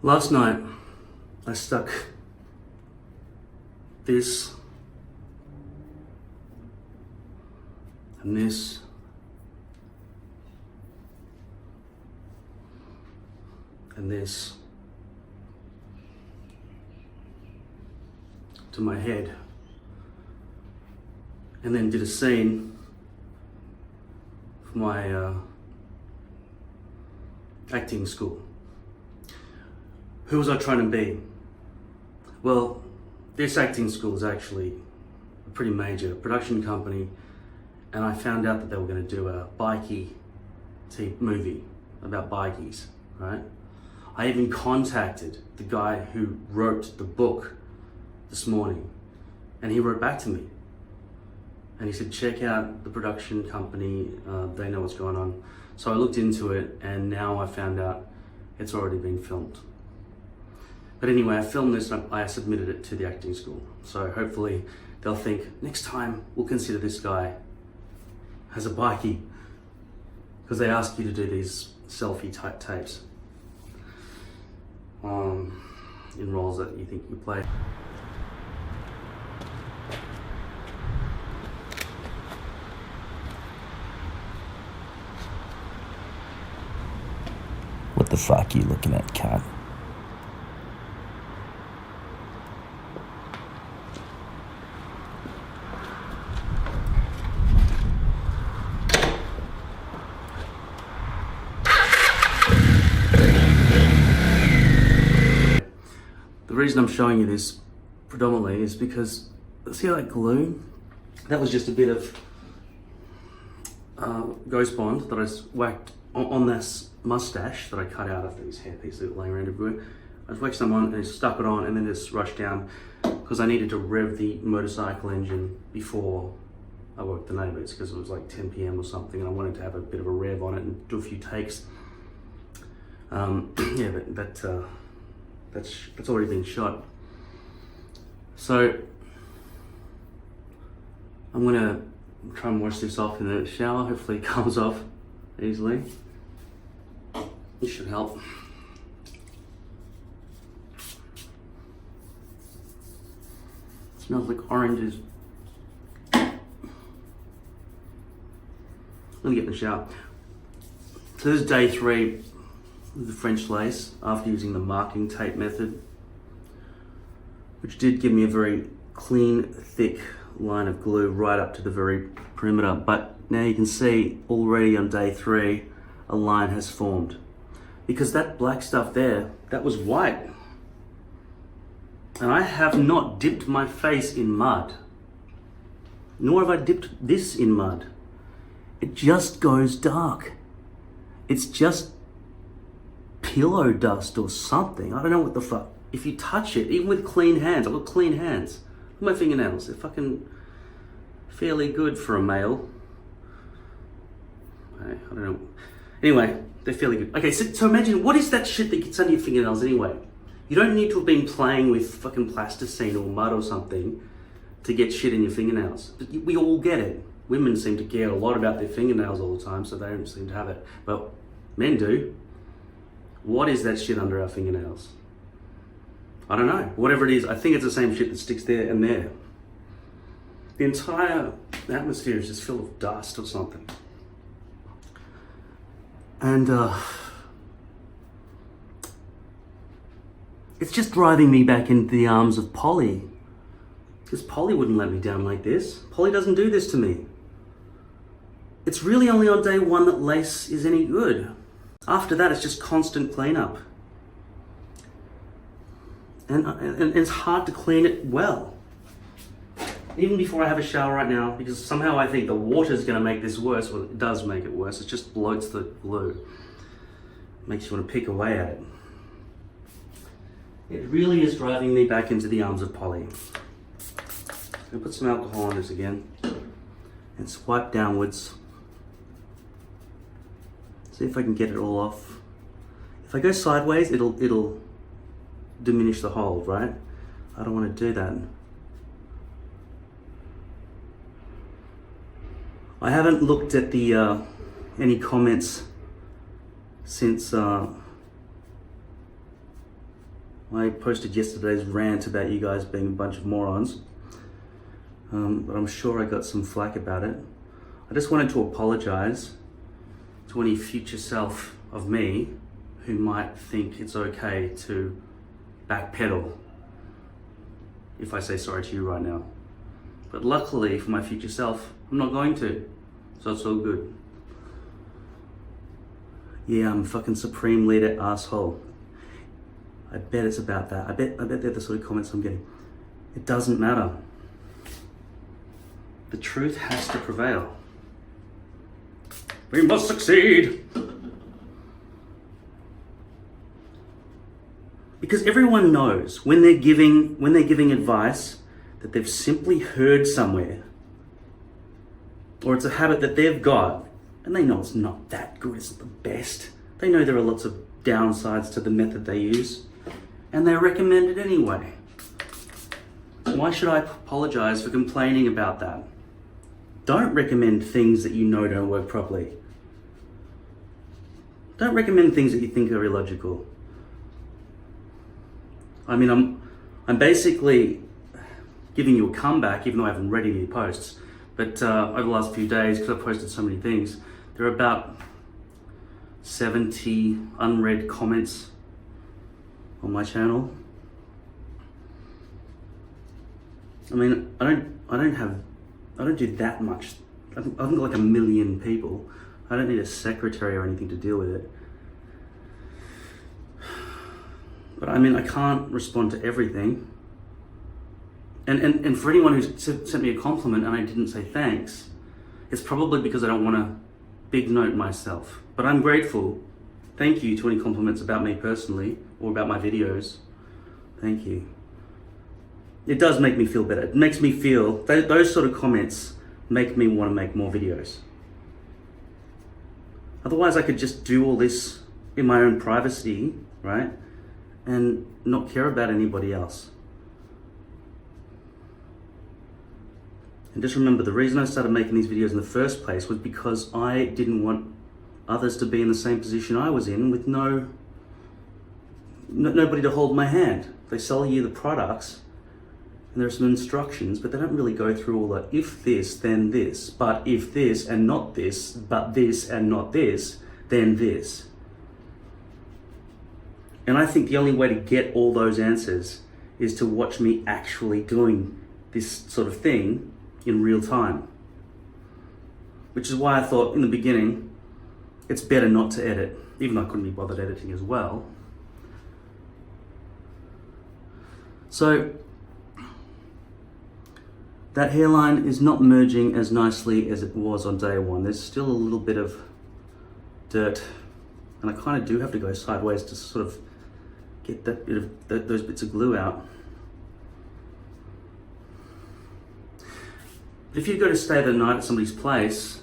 Last night, I stuck this and this and this to my head, and then did a scene for my acting school. Who was I trying to be? Well, this acting school is actually a pretty major production company, and I found out that they were going to do a bikie movie about bikies, right? I even contacted the guy who wrote the book this morning, and he wrote back to me. And he said, check out the production company, they know what's going on. So I looked into it, and now I found out it's already been filmed. But anyway, I filmed this and I submitted it to the acting school. So hopefully they'll think, next time we'll consider this guy as a bikie, because they ask you to do these selfie type tapes in roles that you think you play. What the fuck are you looking at, cat? The reason I'm showing you this predominantly is because, see that glue? That was just a bit of Ghost Bond that I whacked on this mustache that I cut out after these hairpieces that were laying around everywhere. I just whacked some on and stuck it on, and then just rushed down because I needed to rev the motorcycle engine before I woke the neighbours, because it was like 10 p.m. or something, and I wanted to have a bit of a rev on it and do a few takes. Yeah, but that's already been shot. So I'm gonna try and wash this off in the shower. Hopefully it comes off easily. This should help. Smells like oranges. Let me get in the shower. So this is day 3 of the French lace after using the marking tape method, which did give me a very clean, thick line of glue right up to the very perimeter. But now you can see already on day 3, a line has formed. Because that black stuff there, that was white. And I have not dipped my face in mud, nor have I dipped this in mud. It just goes dark. It's just pillow dust or something. I don't know what the fuck. If you touch it, even with clean hands, I've got clean hands. Look at my fingernails, they're fucking fairly good for a male. I don't know. Anyway, they're fairly good. Okay, so imagine, what is that shit that gets under your fingernails anyway? You don't need to have been playing with fucking plasticine or mud or something to get shit in your fingernails. We all get it. Women seem to care a lot about their fingernails all the time, so they don't seem to have it. But men do. What is that shit under our fingernails? I don't know. Whatever it is, I think it's the same shit that sticks there and there. The entire atmosphere is just full of dust or something. And it's just driving me back into the arms of Polly. Because Polly wouldn't let me down like this. Polly doesn't do this to me. It's really only on day 1 that lace is any good. After that, it's just constant cleanup. And it's hard to clean it well. Even before I have a shower right now, because somehow I think the water is going to make this worse. Well, it does make it worse. It just bloats the glue. Makes you want to pick away at it. It really is driving me back into the arms of Polly. I'm going to put some alcohol on this again and swipe downwards. See if I can get it all off. If I go sideways, it'll diminish the hold, right? I don't want to do that. I haven't looked at the any comments since I posted yesterday's rant about you guys being a bunch of morons, but I'm sure I got some flack about it. I just wanted to apologize to any future self of me who might think it's okay to backpedal if I say sorry to you right now. But luckily for my future self, I'm not going to, so it's all good. Yeah, I'm fucking supreme leader asshole. I bet it's about that. I bet they're the sort of comments I'm getting. It doesn't matter. The truth has to prevail. We must succeed. Because everyone knows when they're giving advice that they've simply heard somewhere, or it's a habit that they've got, and they know it's not that good, it's not the best. They know there are lots of downsides to the method they use, and they recommend it anyway. Why should I apologize for complaining about that? Don't recommend things that you know don't work properly. Don't recommend things that you think are illogical. I mean, I'm basically giving you a comeback, even though I haven't read any posts. But over the last few days, because I've posted so many things, there are about 70 unread comments on my channel. I mean, I don't do that much. I haven't got like 1 million people. I don't need a secretary or anything to deal with it. But I mean, I can't respond to everything. And for anyone who sent me a compliment and I didn't say thanks, it's probably because I don't want to big note myself. But I'm grateful. Thank you to any compliments about me personally or about my videos. Thank you. It does make me feel better. It makes me feel, those sort of comments make me want to make more videos. Otherwise I could just do all this in my own privacy, right? And not care about anybody else. And just remember, the reason I started making these videos in the first place was because I didn't want others to be in the same position I was in with nobody to hold my hand. They sell you the products and there are some instructions, but they don't really go through all that. If this, then this, but if this and not this, but this and not this, then this. And I think the only way to get all those answers is to watch me actually doing this sort of thing in real time. Which is why I thought in the beginning, it's better not to edit, even though I couldn't be bothered editing as well. So, that hairline is not merging as nicely as it was on day one. There's still a little bit of dirt, and I kind of do have to go sideways to sort of get that bit of those bits of glue out. But if you go to stay the night at somebody's place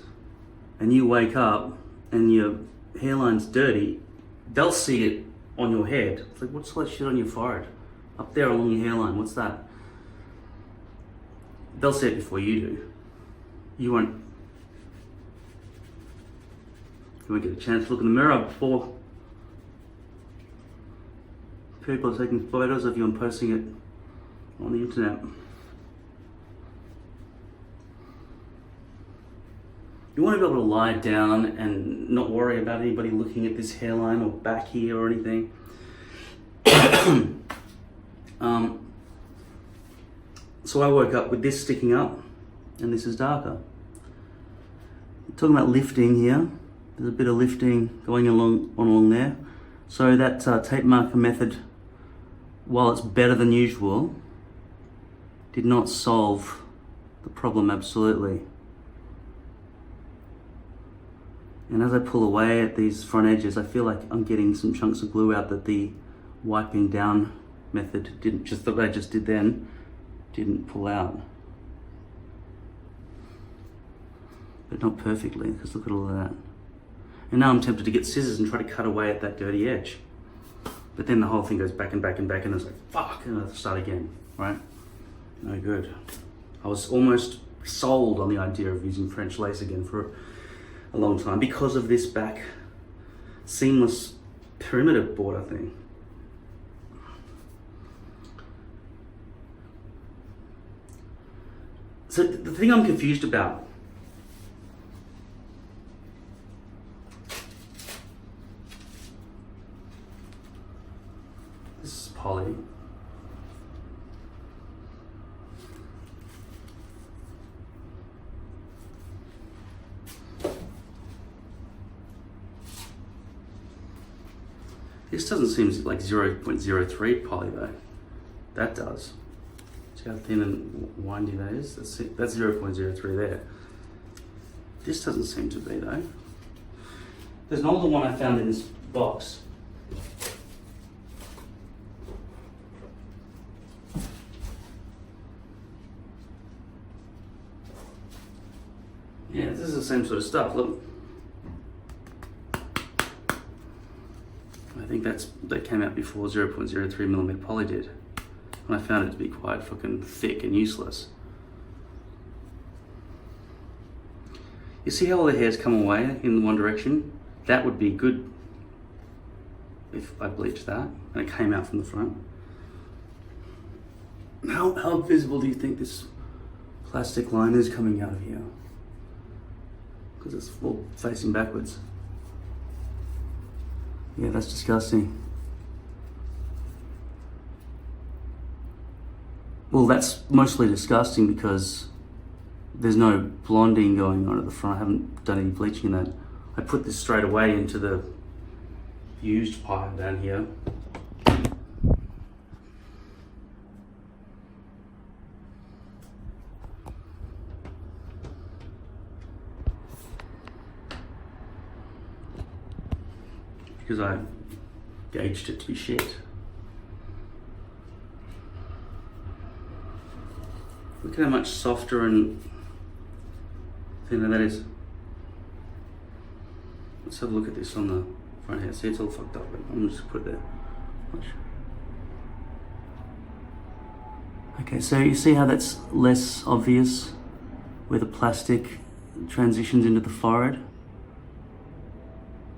and you wake up and your hairline's dirty, they'll see it on your head. It's like, what's all that shit on your forehead? Up there along your hairline, what's that? They'll see it before you do. You won't get a chance to look in the mirror before people are taking photos of you and posting it on the internet. You want to be able to lie down and not worry about anybody looking at this hairline or back here or anything. So I woke up with this sticking up and this is darker. Talking about lifting here, there's a bit of lifting going along there. So that tape marker method, while it's better than usual, did not solve the problem absolutely. And as I pull away at these front edges, I feel like I'm getting some chunks of glue out that the wiping down method that I just did then didn't pull out. But not perfectly, because look at all of that. And now I'm tempted to get scissors and try to cut away at that dirty edge. But then the whole thing goes back and back and back, and it's like, fuck, and I have to start again, right? No good. I was almost sold on the idea of using French lace again for a long time because of this back seamless perimeter border thing. So the thing I'm confused about, this is poly. This doesn't seem like 0.03 poly though. That does. See how thin and windy that is? That's 0.03 there. This doesn't seem to be though. There's an older one I found in this box. Yeah, this is the same sort of stuff. Look. I think that came out before 0.03mm poly did. And I found it to be quite fucking thick and useless. You see how all the hairs come away in one direction? That would be good if I bleached that and it came out from the front. How visible do you think this plastic line is coming out of here? Because it's all facing backwards. Yeah, that's disgusting. Well, that's mostly disgusting because there's no blonding going on at the front. I haven't done any bleaching in that. I put this straight away into the used pile down here. Because I gauged it to be shit. Look at how much softer and thinner that is. Let's have a look at this on the front here. See, it's all fucked up, but I'm just put it there. Watch. Okay, so you see how that's less obvious where the plastic transitions into the forehead?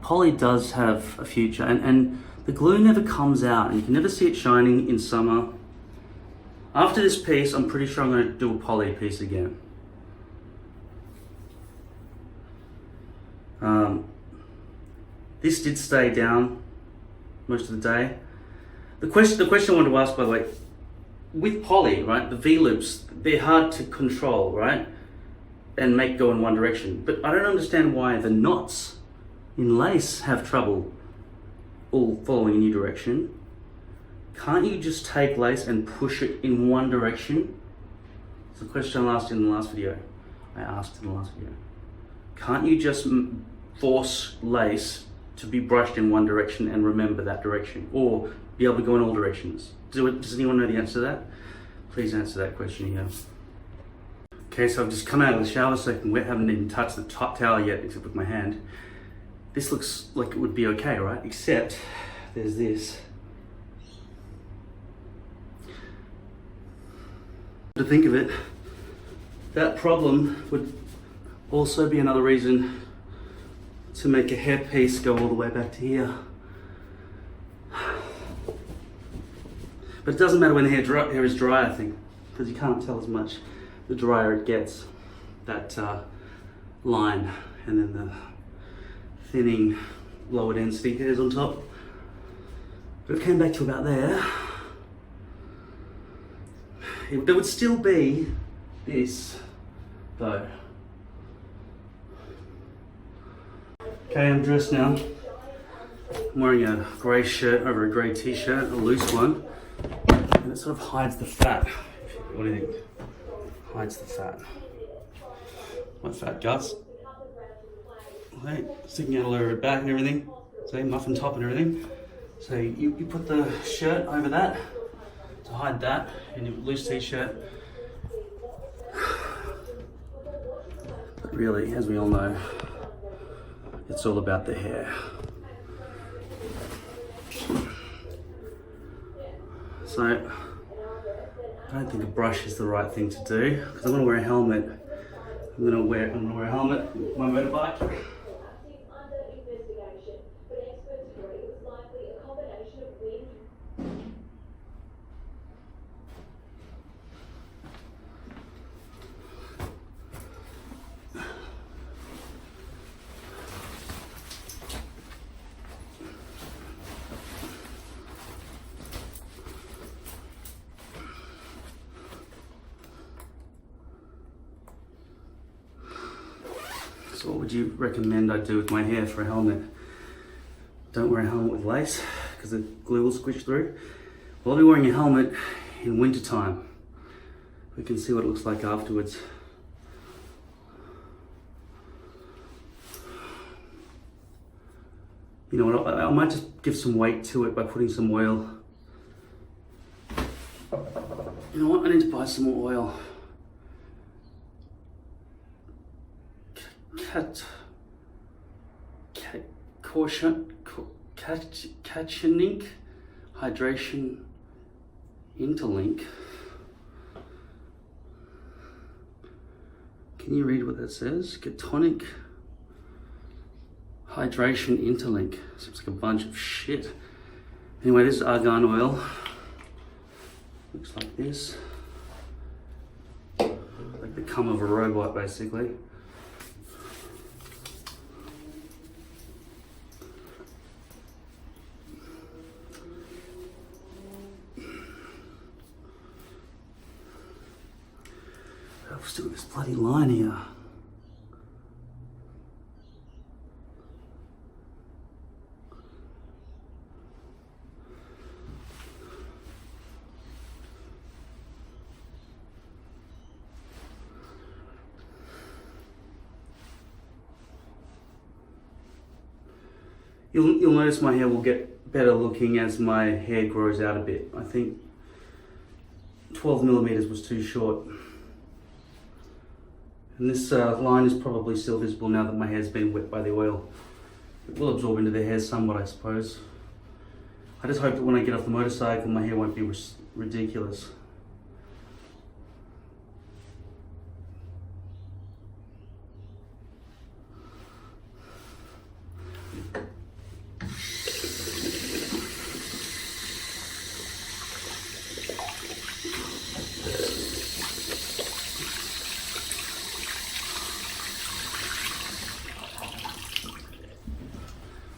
Poly does have a future, and the glue never comes out, and you can never see it shining in summer. After this piece, I'm pretty sure I'm going to do a poly piece again. This did stay down most of the day. The question I wanted to ask, by the way, with poly, right, the V-loops, they're hard to control, right, and make go in one direction. But I don't understand why the knots in lace have trouble all following a new direction. Can't you just take lace and push it in one direction? It's a question I asked in the last video. Can't you just force lace to be brushed in one direction and remember that direction? Or be able to go in all directions? Does anyone know the answer to that? Please answer that question here. Okay, so I've just come out of the shower soaking wet, haven't even touched the top towel yet except with my hand. This looks like it would be okay, right? Except there's this. To think of it, that problem would also be another reason to make a hairpiece go all the way back to here. But it doesn't matter when the hair is dry, I think, because you can't tell as much the drier it gets, that line, and then the thinning lower density hairs on top. But if it came back to about there, there would still be this though. Okay, I'm dressed now. I'm wearing a grey shirt over a grey t-shirt, a loose one, and it sort of hides the fat. What do you think? Hides the fat. My fat guts. Right, sticking out all over her back and everything. See, muffin top and everything. So you put the shirt over that to hide that, and your loose t-shirt. But really, as we all know, it's all about the hair. So I don't think a brush is the right thing to do because I'm going to wear a helmet. I'm going to wear a helmet with my motorbike. So what would you recommend I do with my hair for a helmet? Don't wear a helmet with lace because the glue will squish through. Well, I'll be wearing a helmet in winter time. We can see what it looks like afterwards. You know what, I might just give some weight to it by putting some oil. You know what, I need to buy some more oil. Catching hydration interlink. Can you read what that says? Ketonic hydration interlink. Seems like a bunch of shit. Anyway, this is argan oil. Looks like this. Like the cum of a robot, basically. I've still got this bloody line here. You'll notice my hair will get better looking as my hair grows out a bit. I think 12 millimeters was too short. And this line is probably still visible now that my hair's been wet by the oil. It will absorb into the hair somewhat, I suppose. I just hope that when I get off the motorcycle, my hair won't be ridiculous.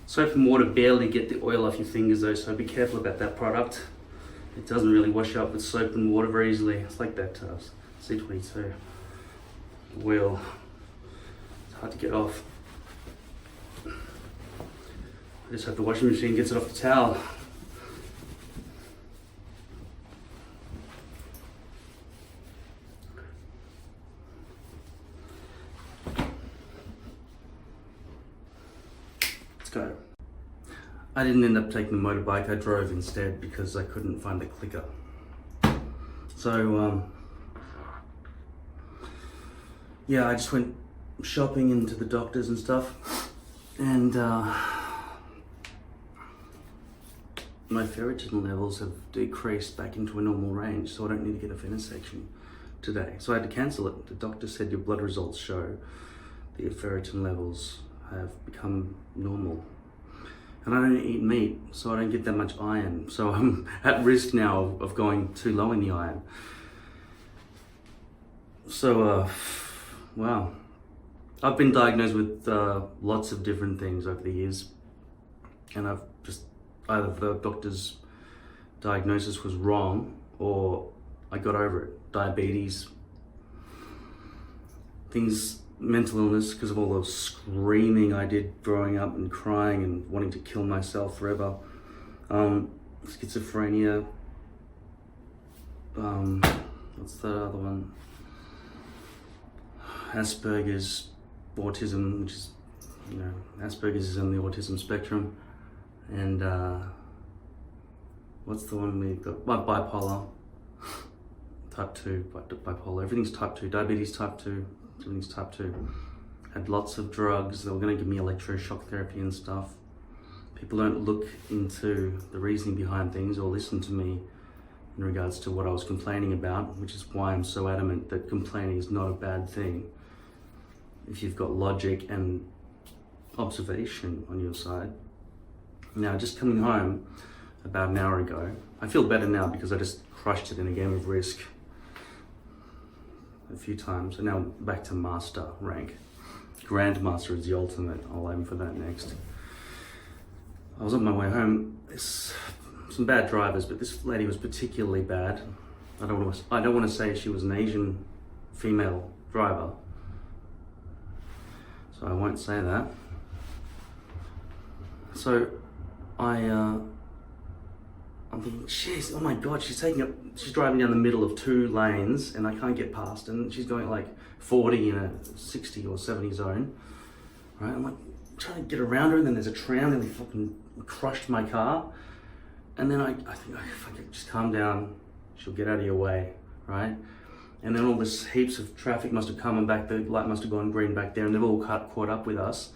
Soap and water barely get the oil off your fingers though, so be careful about that product. It doesn't really wash up with soap and water very easily. It's like that C22 oil. It's hard to get off. I just hope the washing machine gets it off the towel. Go. I didn't end up taking the motorbike, I drove instead because I couldn't find the clicker. So, yeah, I just went shopping into the doctors and stuff, and my ferritin levels have decreased back into a normal range, so I don't need to get a venesection today. So I had to cancel it. The doctor said your blood results show that your ferritin levels have become normal. And I don't eat meat, so I don't get that much iron. So I'm at risk now of going too low in the iron. So, wow. I've been diagnosed with lots of different things over the years. And I've just, either the doctor's diagnosis was wrong or I got over it. Diabetes, mental illness because of all the screaming I did growing up and crying and wanting to kill myself forever. Schizophrenia. What's the other one? Asperger's, autism, which is, Asperger's is on the autism spectrum. And what's the one we got? Bipolar. Type 2, bipolar. Everything's type 2. Diabetes type 2. Everything's type 2. Had lots of drugs. They were going to give me electroshock therapy and stuff. People don't look into the reasoning behind things or listen to me in regards to what I was complaining about, which is why I'm so adamant that complaining is not a bad thing if you've got logic and observation on your side. Now, just coming home about an hour ago, I feel better now because I just crushed it in a game of Risk a few times, and now I'm back to master rank. Grandmaster is the ultimate. I'll aim for that next. I was on my way home. Some bad drivers, but this lady was particularly bad. I don't want to say she was an Asian female driver. So so I won't say that. So I'm thinking, jeez, oh my God, she's driving down the middle of 2 lanes and I can't get past, and she's going like 40 in a 60 or 70 zone, right? I'm like trying to get around her, and then there's a tram nearly fucking crushed my car. And then I think, if I could just calm down, she'll get out of your way, right? And then all this heaps of traffic must have come, and the light must have gone green back there, and they've all caught up with us.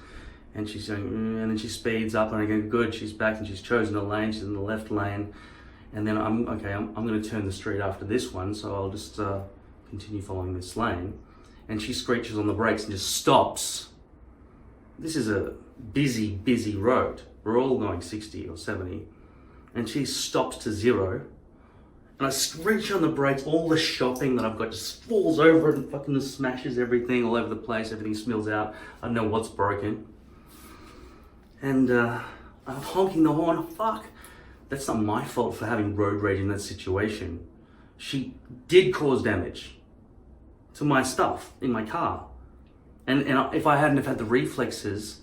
And she's going, and then she speeds up, and I go, good, she's back, and she's chosen a lane, she's in the left lane. And then I'm going to turn the street after this one, so I'll just continue following this lane. And she screeches on the brakes and just stops. This is a busy road. We're all going 60 or 70. And she stops to 0. And I screech on the brakes, all the shopping that I've got just falls over and fucking smashes everything all over the place, everything spills out. I don't know what's broken. And I'm honking the horn, fuck. That's not my fault for having road rage in that situation. She did cause damage to my stuff in my car. And if I hadn't have had the reflexes,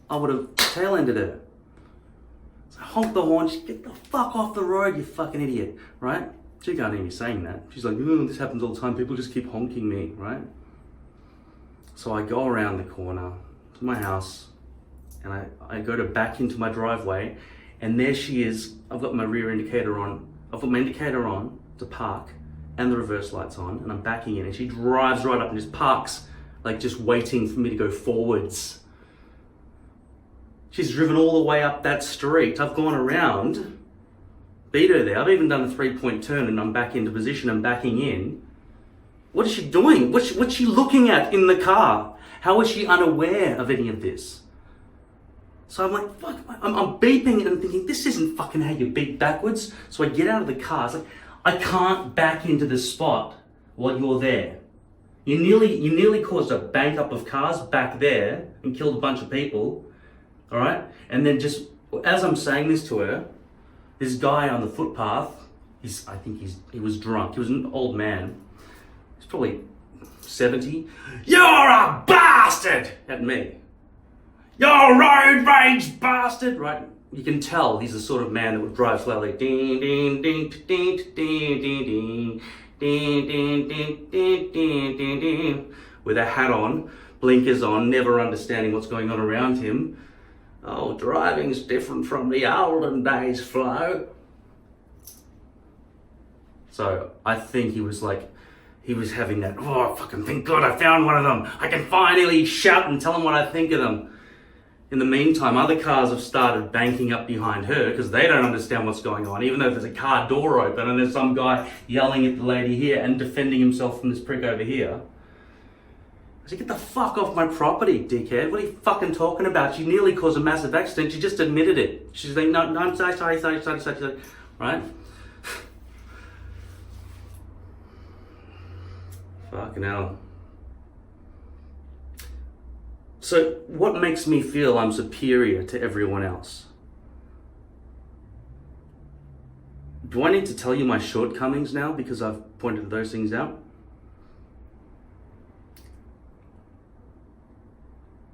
I would have tail-ended her. So I honk the horn, she get the fuck off the road, you fucking idiot, right? She can't hear me saying that. She's like, oh, this happens all the time, people just keep honking me, right? So I go around the corner to my house, and I go to back into my driveway, and there she is. I've got my rear indicator on. I've got my indicator on to park and the reverse lights on, and I'm backing in, and she drives right up and just parks, like just waiting for me to go forwards. She's driven all the way up that street. I've gone around, beat her there. I've even done a 3-point turn, and I'm back into position and backing in. What is she doing? What's she looking at in the car? How is she unaware of any of this? So I'm like, fuck, I'm beeping and I'm thinking, this isn't fucking how you beep backwards. So I get out of the car. It's like, I can't back into the spot while you're there. You nearly caused a bank up of cars back there and killed a bunch of people. All right? And then just, as I'm saying this to her, this guy on the footpath, I think he was drunk. He was an old man. He's probably 70. You're a bastard! At me. You're road rage bastard! Right? You can tell he's the sort of man that would drive slowly. Ding, ding, ding, ding, ding, ding, ding, ding, ding, ding, ding, ding, ding, with a hat on, blinkers on, never understanding what's going on around him. Oh, driving's different from the olden days, Flo. So I think he was having that, oh, fucking thank God I found one of them. I can finally shout and tell them what I think of them. In the meantime, other cars have started banking up behind her because they don't understand what's going on, even though there's a car door open and there's some guy yelling at the lady here and defending himself from this prick over here. I said, get the fuck off my property, dickhead. What are you fucking talking about? She nearly caused a massive accident. She just admitted it. She's like, no, I'm sorry. Right? Fucking hell. So what makes me feel I'm superior to everyone else? Do I need to tell you my shortcomings now because I've pointed those things out?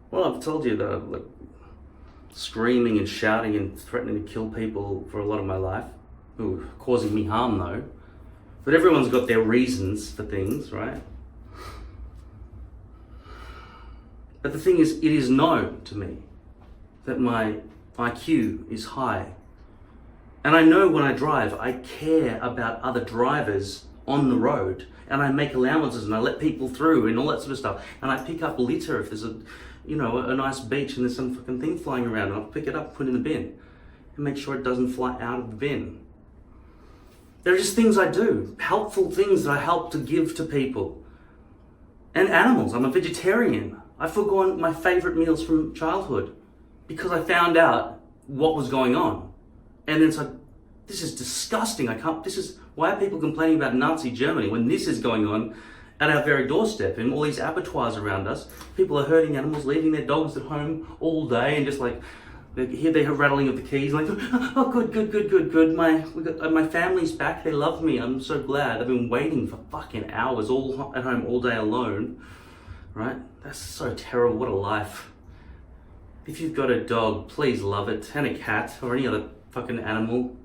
Well, I've told you that I'm like screaming and shouting and threatening to kill people for a lot of my life. Ooh, causing me harm though. But everyone's got their reasons for things, right? But the thing is, it is known to me that my IQ is high. And I know when I drive, I care about other drivers on the road. And I make allowances and I let people through and all that sort of stuff. And I pick up litter if there's a nice beach and there's some fucking thing flying around. And I'll pick it up, put it in the bin. And make sure it doesn't fly out of the bin. There are just things I do. Helpful things that I help to give to people. And animals. I'm a vegetarian. I've forgone my favorite meals from childhood because I found out what was going on. And then it's like, this is disgusting. Why are people complaining about Nazi Germany when this is going on at our very doorstep and all these abattoirs around us? People are hurting animals, leaving their dogs at home all day and just like, hear the rattling of the keys, like, oh, good. My family's back, they love me, I'm so glad. I've been waiting for fucking hours all at home all day alone. right? That's so terrible. What a life. If you've got a dog, please love it, and a cat or any other fucking animal.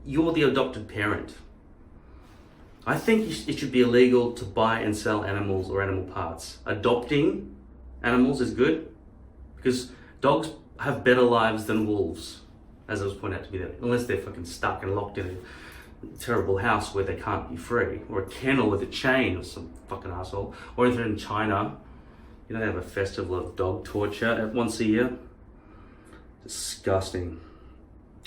You're the adopted parent. I think it should be illegal to buy and sell animals or animal parts. Adopting animals is good because dogs have better lives than wolves, as I was pointed out to be there, unless they're fucking stuck and locked in a terrible house where they can't be free, or a kennel with a chain or some fucking asshole. Or if they're in China, you know, they have a festival of dog torture once a year. Disgusting.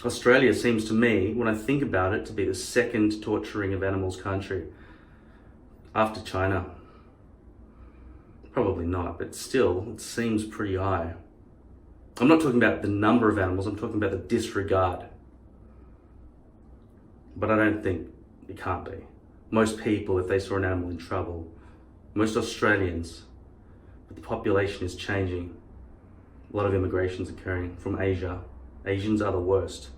Australia seems to me, when I think about it, to be the second torturing of animals country after China. Probably not, but still, it seems pretty high. I'm not talking about the number of animals, I'm talking about the disregard. But I don't think it can't be. Most people, if they saw an animal in trouble, most Australians, but the population is changing. A lot of immigration's occurring from Asia. Asians are the worst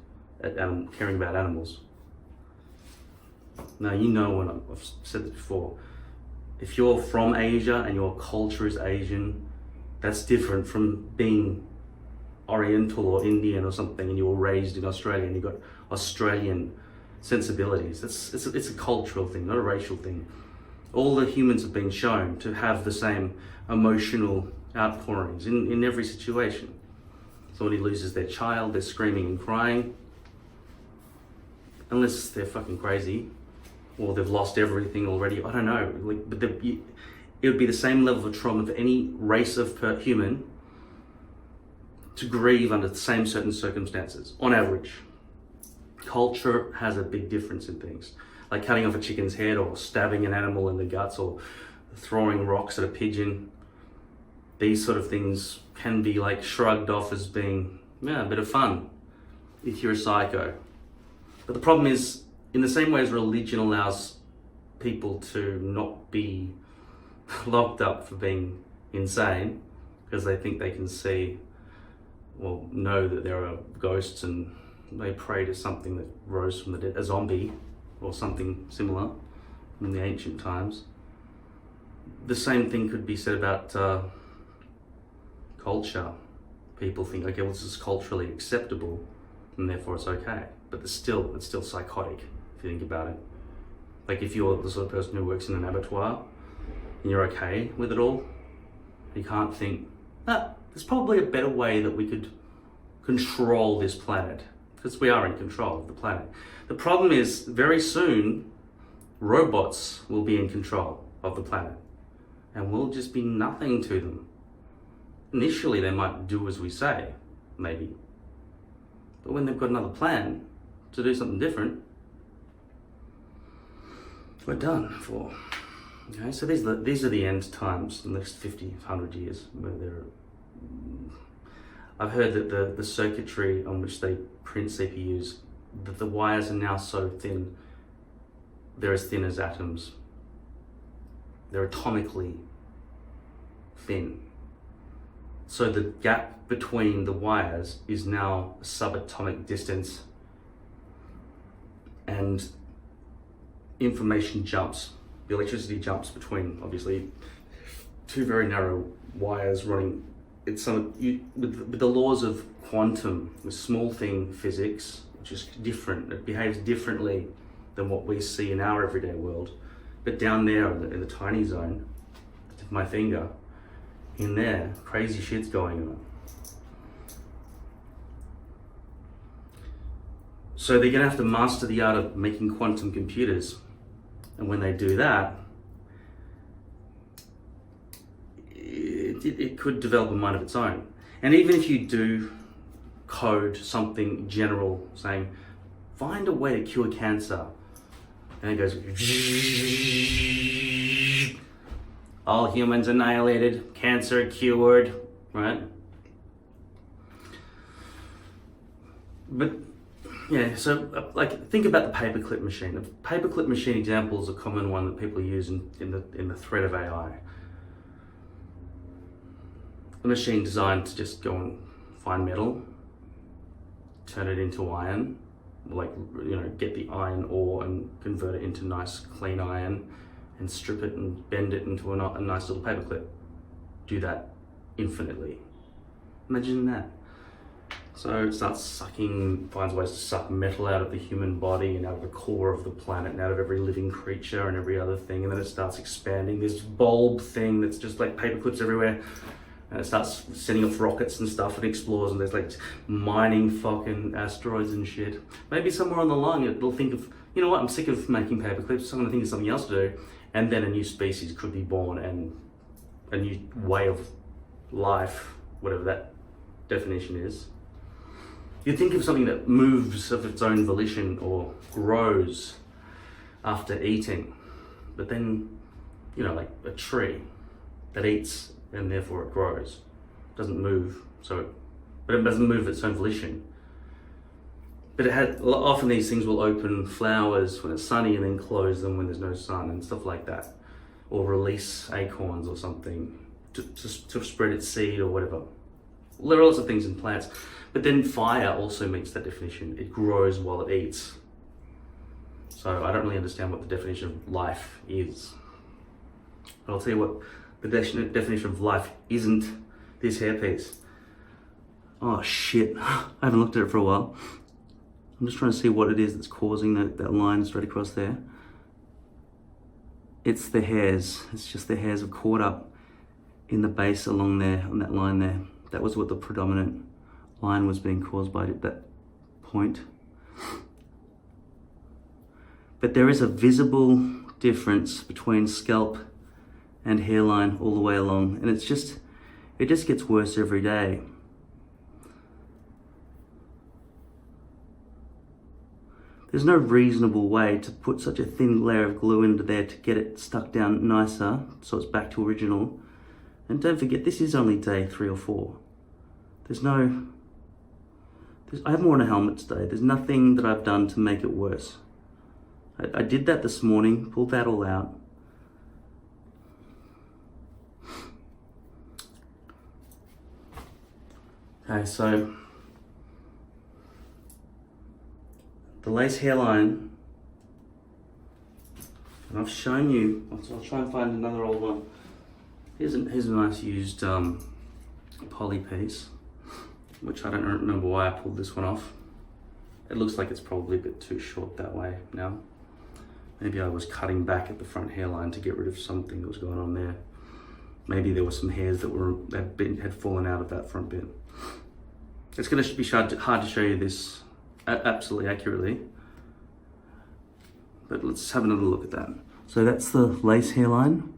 at caring about animals. Now, you know, when I've said this before, if you're from Asia and your culture is Asian, that's different from being Oriental or Indian or something and you were raised in Australia and you've got Australian sensibilities. It's a cultural thing, not a racial thing. All the humans have been shown to have the same emotional outpourings in every situation. Somebody loses their child, they're screaming and crying. Unless they're fucking crazy, or they've lost everything already. I don't know. But it would be the same level of trauma for any race of human to grieve under the same certain circumstances, on average. Culture has a big difference in things, like cutting off a chicken's head, or stabbing an animal in the guts, or throwing rocks at a pigeon. These sort of things can be like shrugged off as being, yeah, a bit of fun if you're a psycho. But the problem is, in the same way as religion allows people to not be locked up for being insane because they think they can see, well, know that there are ghosts and they pray to something that rose from the dead, a zombie or something similar in the ancient times. The same thing could be said about culture. People think, okay, well, this is culturally acceptable and therefore it's okay. But it's still psychotic if you think about it. Like if you're the sort of person who works in an abattoir and you're okay with it all, you can't think, there's probably a better way that we could control this planet, because we are in control of the planet. The problem is, very soon, robots will be in control of the planet and we'll just be nothing to them. Initially, they might do as we say, maybe. But when they've got another plan to do something different, we're done for. Okay, so these are the end times, the next 50, 100 years. Where I've heard that the circuitry on which they print CPUs, that the wires are now so thin, they're as thin as atoms. They're atomically thin. So the gap between the wires is now a subatomic distance, and information jumps. The electricity jumps between, obviously, two very narrow wires running. It's with the laws of quantum, with small thing physics, which is different. It behaves differently than what we see in our everyday world. But down there in the tiny zone, with my finger, in there, crazy shit's going on. So they're gonna have to master the art of making quantum computers. And when they do that, it could develop a mind of its own. And even if you do code something general saying, find a way to cure cancer, and it goes, all humans annihilated, cancer cured, right? But yeah, so like think about the paperclip machine. The paperclip machine example is a common one that people use in the thread of AI. A machine designed to just go and find metal, turn it into iron, like, you know, get the iron ore and convert it into nice clean iron, and strip it and bend it into a nice little paperclip. Do that infinitely. Imagine that. So it starts finds ways to suck metal out of the human body and out of the core of the planet and out of every living creature and every other thing. And then it starts expanding this bulb thing that's just like paperclips everywhere. And it starts sending off rockets and stuff and explores, and there's like mining fucking asteroids and shit. Maybe somewhere on the line it'll think of, you know what, I'm sick of making paperclips, I'm gonna think of something else to do. And then a new species could be born and a new way of life, whatever that definition is. You think of something that moves of its own volition or grows after eating, but then, you know, like a tree that eats and therefore it grows. It doesn't move, but it doesn't move of its own volition. But often these things will open flowers when it's sunny and then close them when there's no sun and stuff like that. Or release acorns or something to spread its seed or whatever. There are lots of things in plants. But then fire also meets that definition. It grows while it eats. So I don't really understand what the definition of life is. But I'll tell you what, the definition of life isn't this hairpiece. Oh shit, I haven't looked at it for a while. I'm just trying to see what it is that's causing that line straight across there. It's the hairs. It's just the hairs have caught up in the base along there, on that line there. That was what the predominant line was being caused by at that point. But there is a visible difference between scalp and hairline all the way along, and it just gets worse every day. There's no reasonable way to put such a thin layer of glue into there to get it stuck down nicer so it's back to original. And don't forget, this is only day 3 or 4. I haven't worn a helmet today. There's nothing that I've done to make it worse. I did that this morning, pulled that all out. Okay, so the lace hairline, and I've shown you, so I'll try and find another old one. Here's a nice used poly piece, which I don't remember why I pulled this one off. It looks like it's probably a bit too short that way now. Maybe I was cutting back at the front hairline to get rid of something that was going on there. Maybe there were some hairs that had fallen out of that front bit. It's going to be hard to show you this absolutely accurately, but let's have another look at that. So that's the lace hairline,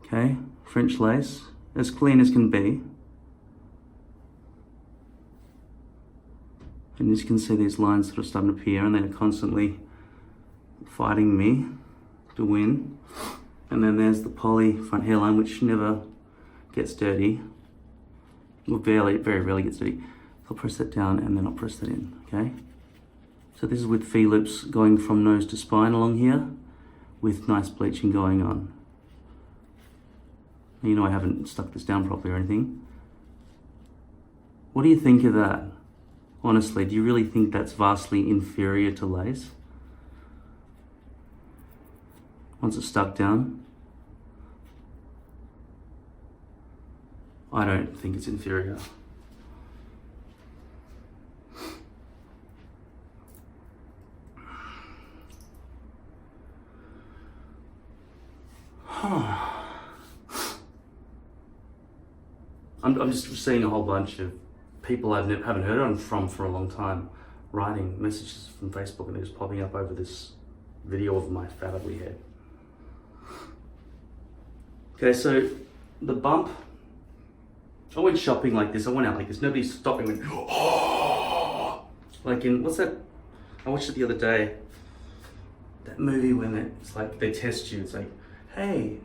okay, French lace, as clean as can be. And as you can see, these lines sort of starting to appear, and they're constantly fighting me to win. And then there's the poly front hairline, which never gets dirty. Well, very rarely gets dirty. I'll press that down and then I'll press that in, okay? So this is with V-loops going from nose to spine along here with nice bleaching going on. You know I haven't stuck this down properly or anything. What do you think of that? Honestly, do you really think that's vastly inferior to lace? Once it's stuck down? I don't think it's inferior. I'm just seeing a whole bunch of people I haven't heard from for a long time writing messages from Facebook, and they're just popping up over this video of my fat ugly head. Okay, so the bump, I went shopping like this, I went out like this, nobody stopped me and went, oh! Like in, what's that, I watched it the other day, that movie when it's like, they test you, it's like, hey,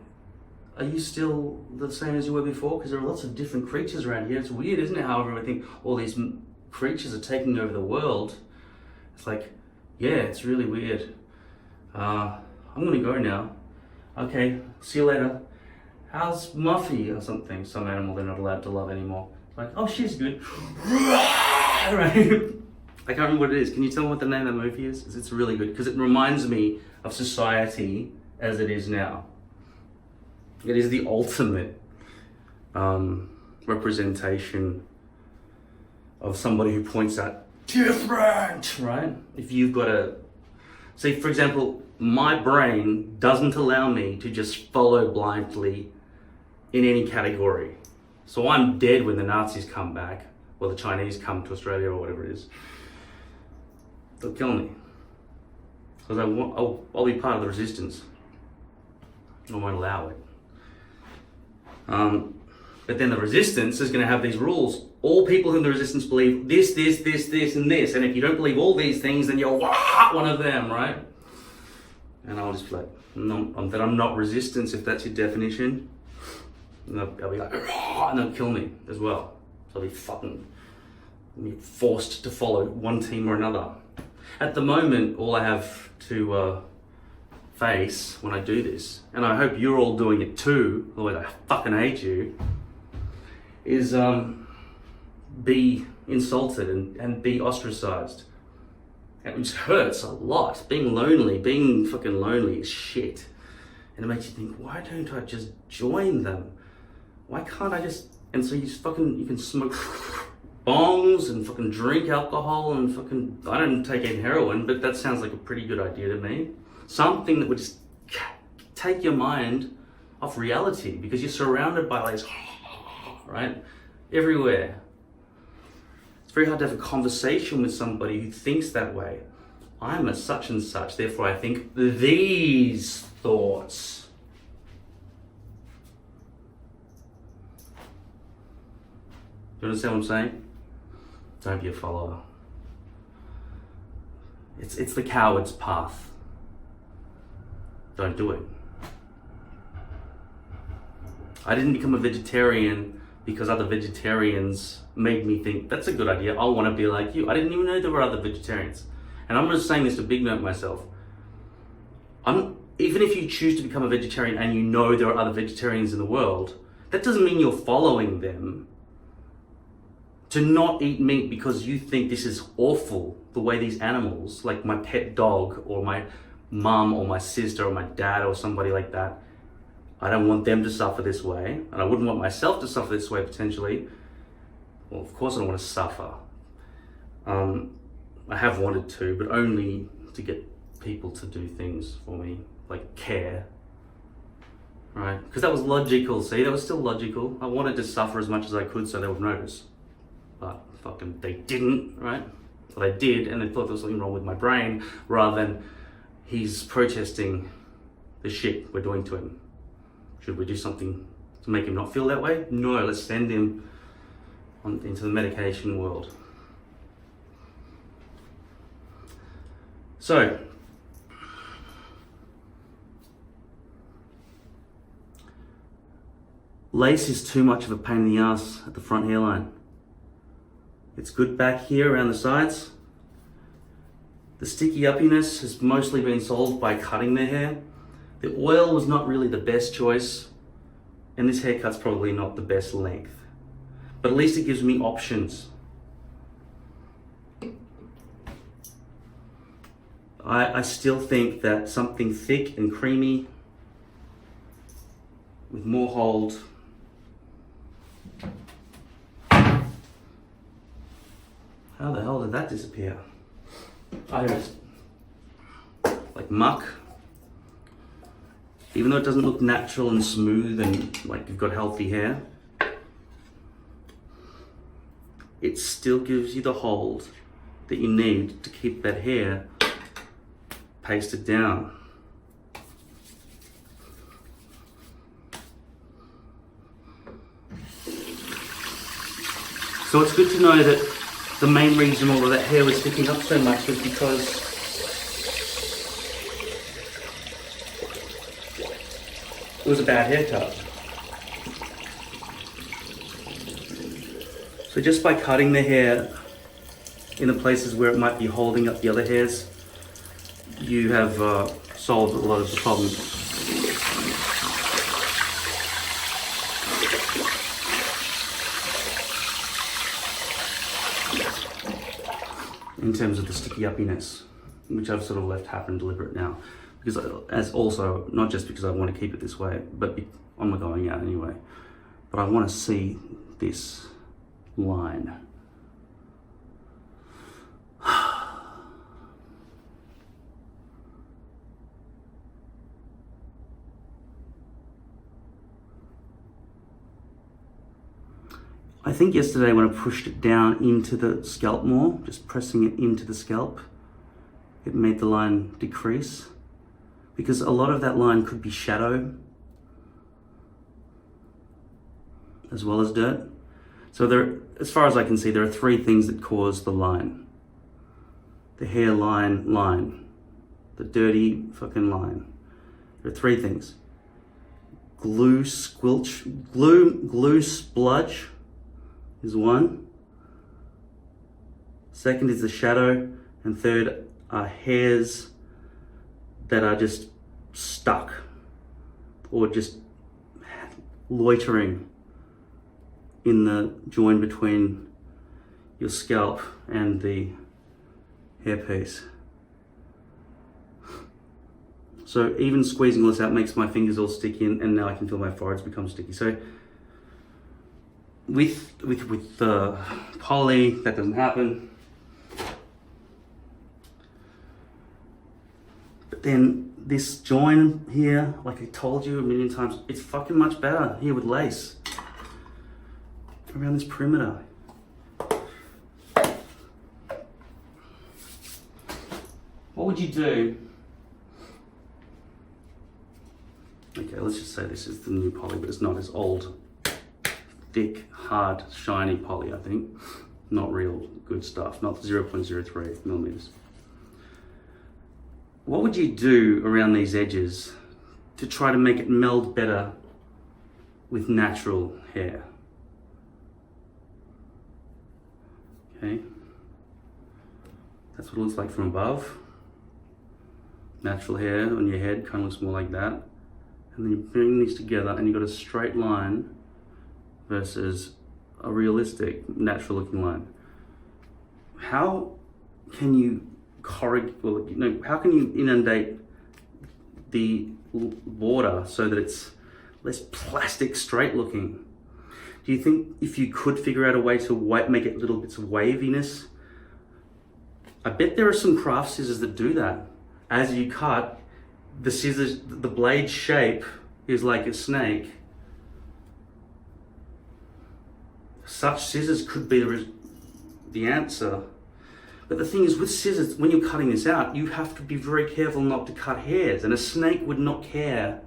are you still the same as you were before? Because there are lots of different creatures around here. It's weird, isn't it? However, I think all these creatures are taking over the world. It's like, yeah, it's really weird. I'm gonna go now. Okay, see you later. How's Muffy or something? Some animal they're not allowed to love anymore. Like, oh, she's good. Right? I can't remember what it is. Can you tell me what the name of that movie is? Because it's really good. Because it reminds me of society as it is now. It is the ultimate representation of somebody who points out different, right? If you've got a, say for example, my brain doesn't allow me to just follow blindly in any category. So I'm dead when the Nazis come back, or the Chinese come to Australia, or whatever it is. They'll kill me. Because I'll be part of the resistance. I won't allow it. But then the resistance is going to have these rules. All people in the resistance believe this, and this. And if you don't believe all these things, then you're one of them, right? And I'll just be like, that I'm not resistance, if that's your definition. And I'll be like, and they'll kill me as well. So I'll be forced to follow one team or another. At the moment, all I have to face when I do this, and I hope you're all doing it too, otherwise I fucking hate you, is be insulted and be ostracized. It just hurts a lot. Being fucking lonely is shit. And it makes you think, why don't I just join them? Why can't I just, and so you can smoke bongs and fucking drink alcohol and fucking, I don't take in heroin, but that sounds like a pretty good idea to me. Something that would just take your mind off reality, because you're surrounded by like, right, everywhere. It's very hard to have a conversation with somebody who thinks that way. I'm a such and such, therefore I think these thoughts. Do you understand what I'm saying? Don't be a follower. It's the coward's path. Don't do it. I didn't become a vegetarian because other vegetarians made me think, that's a good idea, I want to be like you. I didn't even know there were other vegetarians. And I'm just saying this to big note myself. Even if you choose to become a vegetarian and you know there are other vegetarians in the world, that doesn't mean you're following them. To not eat meat because you think this is awful, the way these animals, like my pet dog or my mum or my sister or my dad or somebody like that, I don't want them to suffer this way, and I wouldn't want myself to suffer this way potentially. Well, of course I don't want to suffer. I have wanted to, but only to get people to do things for me, like care, right? Because that was logical, see, that was still logical. I wanted to suffer as much as I could so they would notice. But fucking they didn't, right? Well, they did, and they thought there was something wrong with my brain, rather than he's protesting the shit we're doing to him. Should we do something to make him not feel that way? No, let's send him into the medication world. So, lace is too much of a pain in the ass at the front hairline. It's good back here around the sides. The sticky uppiness has mostly been solved by cutting their hair. The oil was not really the best choice, and this haircut's probably not the best length. But at least it gives me options. I still think that something thick and creamy with more hold How the hell did that disappear? I don't know. Like muck. Even though it doesn't look natural and smooth and like you've got healthy hair, it still gives you the hold that you need to keep that hair pasted down. So it's good to know that the main reason all of that hair was sticking up so much was because it was a bad haircut. So just by cutting the hair in the places where it might be holding up the other hairs, you have solved a lot of the problems. In terms of the sticky uppiness, which I've sort of left happen deliberate now. because as also, not just because I want to keep it this way, but I'm not going out anyway, but I want to see this line. I think yesterday when I pushed it down into the scalp more, just pressing it into the scalp, it made the line decrease, because a lot of that line could be shadow as well as dirt. So there, as far as I can see, there are three things that cause the line. The hairline line, the dirty fucking line. There are three things. Glue spludge is one. Second is the shadow, and third are hairs that are just stuck or just loitering in the joint between your scalp and the hairpiece. So even squeezing all this out makes my fingers all sticky, and now I can feel my forehead's become sticky. So with poly, that doesn't happen. But then this join here, like I told you a million times, it's fucking much better here with lace around this perimeter. What would you do? Okay, let's just say this is the new poly, but it's not. It's old, thick, hard, shiny poly, I think. Not real good stuff, not 0.03 millimeters. What would you do around these edges to try to make it meld better with natural hair? Okay, that's what it looks like from above. Natural hair on your head kind of looks more like that. And then you bring these together and you've got a straight line versus a realistic, natural looking line. How can you how can you inundate the border so that it's less plastic straight looking? Do you think if you could figure out a way to make it little bits of waviness? I bet there are some craft scissors that do that. As you cut, the scissors, the blade shape is like a snake. Such scissors could be the answer. But the thing is, with scissors, when you're cutting this out, you have to be very careful not to cut hairs, and a snake would not care.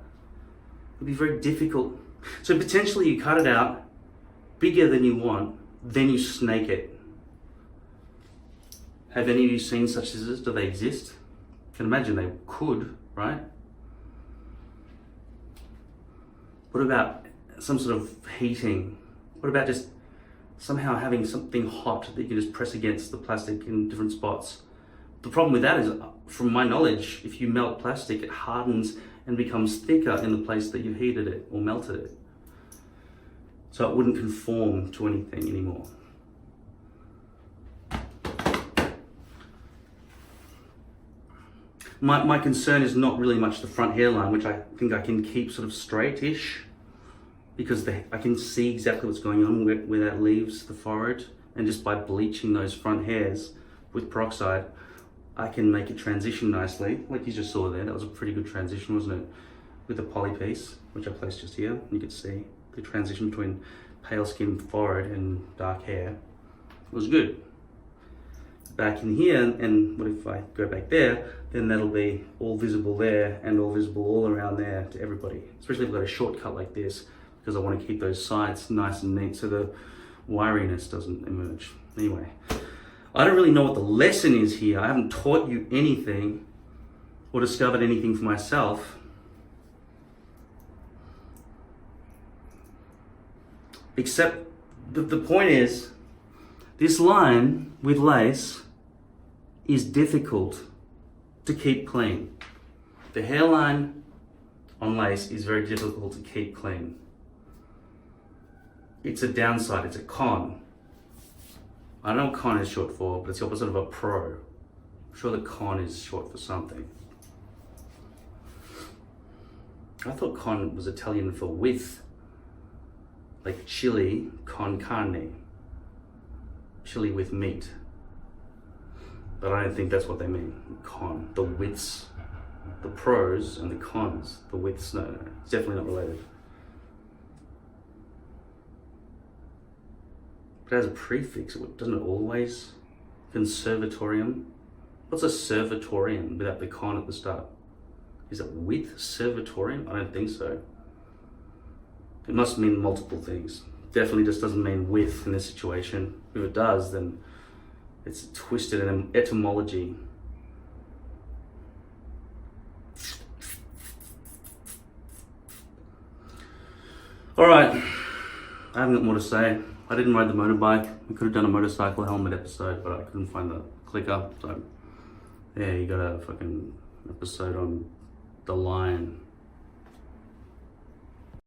It would be very difficult. So potentially you cut it out bigger than you want, then you snake it. Have any of you seen such scissors? Do they exist? I can imagine they could, right? What about some sort of heating? What about just somehow having something hot that you can just press against the plastic in different spots? The problem with that is, from my knowledge, if you melt plastic, it hardens and becomes thicker in the place that you've heated it or melted it. So it wouldn't conform to anything anymore. My concern is not really much the front hairline, which I think I can keep sort of straight-ish, because I can see exactly what's going on where that leaves the forehead, and just by bleaching those front hairs with peroxide, I can make it transition nicely, like you just saw there. That was a pretty good transition, wasn't it? With the poly piece, which I placed just here, you could see the transition between pale skin forehead and dark hair. It was good. Back in here, and what if I go back there, then that'll be all visible there and all visible all around there to everybody, especially if I've got a shortcut like this, because I want to keep those sides nice and neat so the wiriness doesn't emerge. Anyway, I don't really know what the lesson is here. I haven't taught you anything or discovered anything for myself. Except the point is, this line with lace is difficult to keep clean. The hairline on lace is very difficult to keep clean. It's a downside, it's a con. I don't know what con is short for, but it's the opposite of a pro. I'm sure that con is short for something. I thought con was Italian for with, like chili con carne, chili with meat. But I don't think that's what they mean. Con, the withs, the pros and the cons, the withs. No, it's definitely not related. But it has a prefix, doesn't it always? Conservatorium. What's a servatorium without the con at the start? Is it with servatorium? I don't think so. It must mean multiple things. Definitely just doesn't mean with in this situation. If it does, then it's twisted in etymology. All right, I haven't got more to say. I didn't ride the motorbike. We could have done a motorcycle helmet episode, but I couldn't find the clicker. So yeah, you got a fucking episode on the lion.